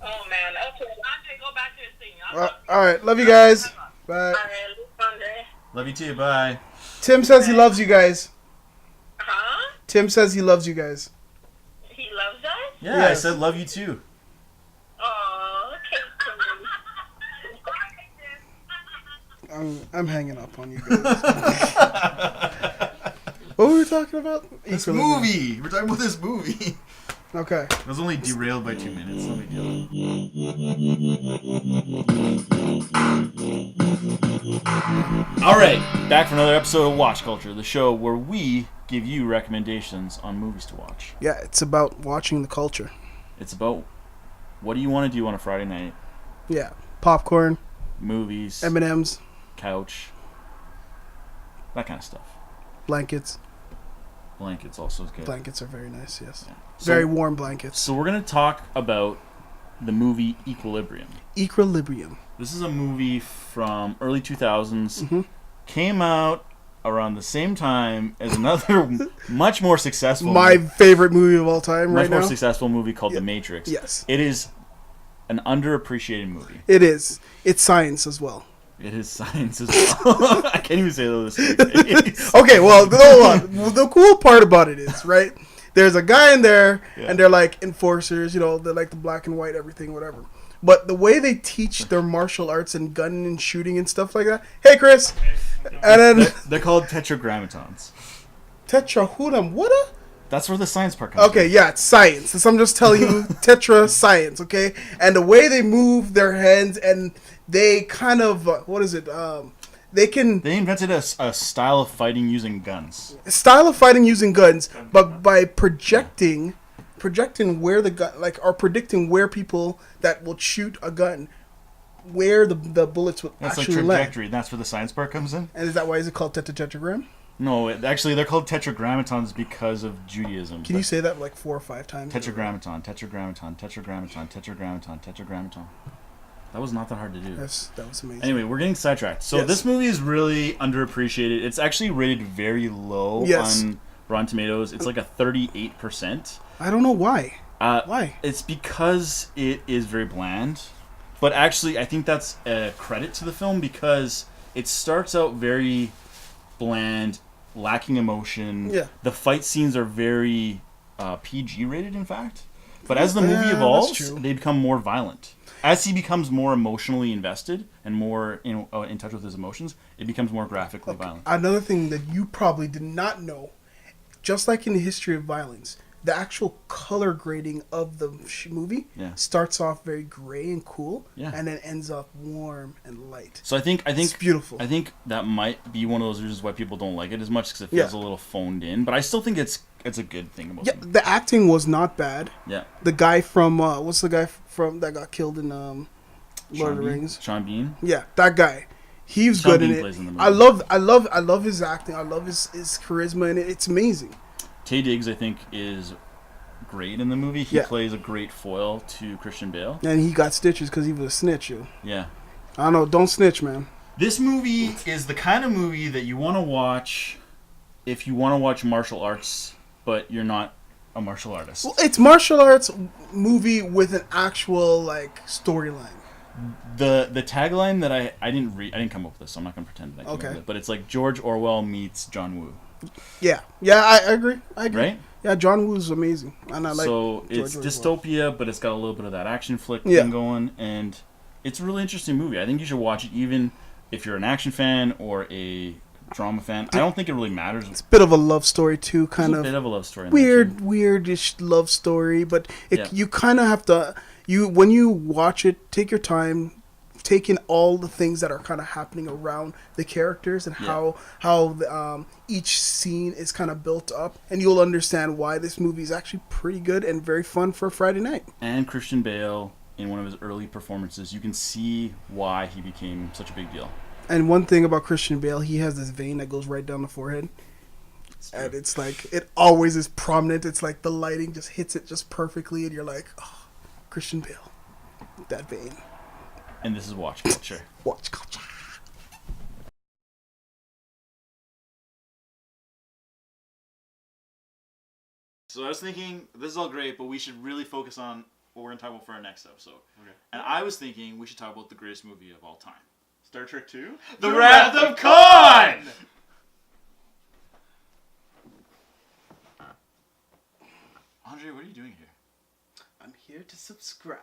Oh man. Okay, Andre, go back to your thing. I'll All talk to you. right, love you Hang on, guys. hang on. Bye. All right, Andre. Love you too. Bye. Tim says he Bye. loves you guys. Huh? Tim says he loves you guys. He loves us? Yeah, I said Yes. love you too. Oh, okay, Timmy. I'm hanging up on you guys. What were we talking about? This Equilibrium. movie. We're talking about this movie. Okay. It was only derailed by 2 minutes. No big deal. All right, back for another episode of Watch Culture, the show where we give you recommendations on movies to watch. Yeah, it's about watching the culture. It's about what do you want to do on a Friday night? Yeah. Popcorn, Movies, M&Ms, couch, that kind of stuff. blankets. Blankets also is good. Blankets are very nice, yes. Yeah. Very warm blankets. So we're gonna talk about the movie Equilibrium. Equilibrium. This is a movie from early 2000s. Mm-hmm. Came out around the same time as another much more successful My favorite movie of all time much right more now. successful movie called Yeah. The Matrix. Yes. It is an underappreciated movie. It is. It's science as well. It is science as well. I can't even say those things. Okay, well, hold on. Well, the cool part about it is, right, there's a guy in there, Yeah. and they're like enforcers, they're like the black and white, everything, whatever. But the way they teach their martial arts and gun and shooting and stuff like that. Hey, Chris. And then They're called tetragrammatons. tetrahedron. What a... That's where the science part comes Okay, in. yeah, it's science. So I'm just telling you, tetra science, okay? And the way they move their hands and they kind of, what is it? They can They invented a style of fighting using guns. style of fighting using guns, but by projecting where the gun, like, or predicting where people that will shoot a gun, where the bullets would That's like actually land. trajectory. That's where the science part comes in. And is that why is it called tetragram? No, actually, they're called tetragrammatons because of Judaism. Can you say that like 4 or 5 times? Tetragrammaton, tetragrammaton, tetragrammaton, tetragrammaton, tetragrammaton. That was not that hard to do. Yes, that was amazing. Anyway, we're getting sidetracked. So Yes. this movie is really underappreciated. It's actually rated very low Yes. on Rotten Tomatoes. It's like a 38%. I don't know why. Why? It's because it is very bland. But actually, I think that's a credit to the film because it starts out very bland, lacking emotion. Yeah. The fight scenes are very PG rated, in fact. But as the movie Yeah, evolves, that's true. they become more violent. As he becomes more emotionally invested and more in touch with his emotions, it becomes more graphically violent. Another thing that you probably did not know, just like in the history of violence, the actual color grading of the movie Yeah. starts off very gray and cool, Yeah. and then ends up warm and light. So I think It's beautiful. I think that might be one of those reasons why people don't like it as much because it feels Yeah. a little phoned in. But I still think it's a good thing about Yeah, it. the acting was not bad. Yeah. The guy from what's the guy from that got killed in Lord of the Rings? Sean Bean. Yeah, that guy. He's Sean good in Bean it. plays in the movie. I love his acting. I love his charisma in it. It's amazing. Tay Diggs, I think, is great in the movie. He Yeah. plays a great foil to Christian Bale. And he got stitches because he was a snitch. Yo. Yeah. I don't know. Don't snitch, man. This movie is the kind of movie that you want to watch if you want to watch martial arts, but you're not a martial artist. Well, it's martial arts movie with an actual like storyline. The tagline that I didn't read, I didn't come up with this, so I'm not going to pretend that I came up Okay. with it. But it's like George Orwell meets John Woo, Yeah, I agree. right? Yeah, John Woo's amazing, and I like. So it's George Orwell. dystopia, but it's got a little bit of that action flick Yeah. thing going, and it's a really interesting movie. I think you should watch it, even if you're an action fan or a drama fan. I don't think it really matters. It's a bit of a love story too, kind There's a of bit of a love story. In there, too. weirdish love story, but Yeah. you kind of have to when you watch it, take your time, take in all the things that are kind of happening around the characters and Yeah. how each scene is kind of built up, and you'll understand why this movie is actually pretty good and very fun for a Friday night. And Christian Bale, in one of his early performances, you can see why he became such a big deal. And one thing about Christian Bale, he has this vein that goes right down the forehead. And it's like, it always is prominent. It's like the lighting just hits it just perfectly. And you're like, oh, Christian Bale. That vein. And this is Watch Culture. Watch culture. So I was thinking, this is all great, but we should really focus on what we're gonna talk about for our next episode. Okay. And I was thinking we should talk about the greatest movie of all time. Star Trek 2? The Wrath of Khan! Andre, what are you doing here? I'm here to subscribe.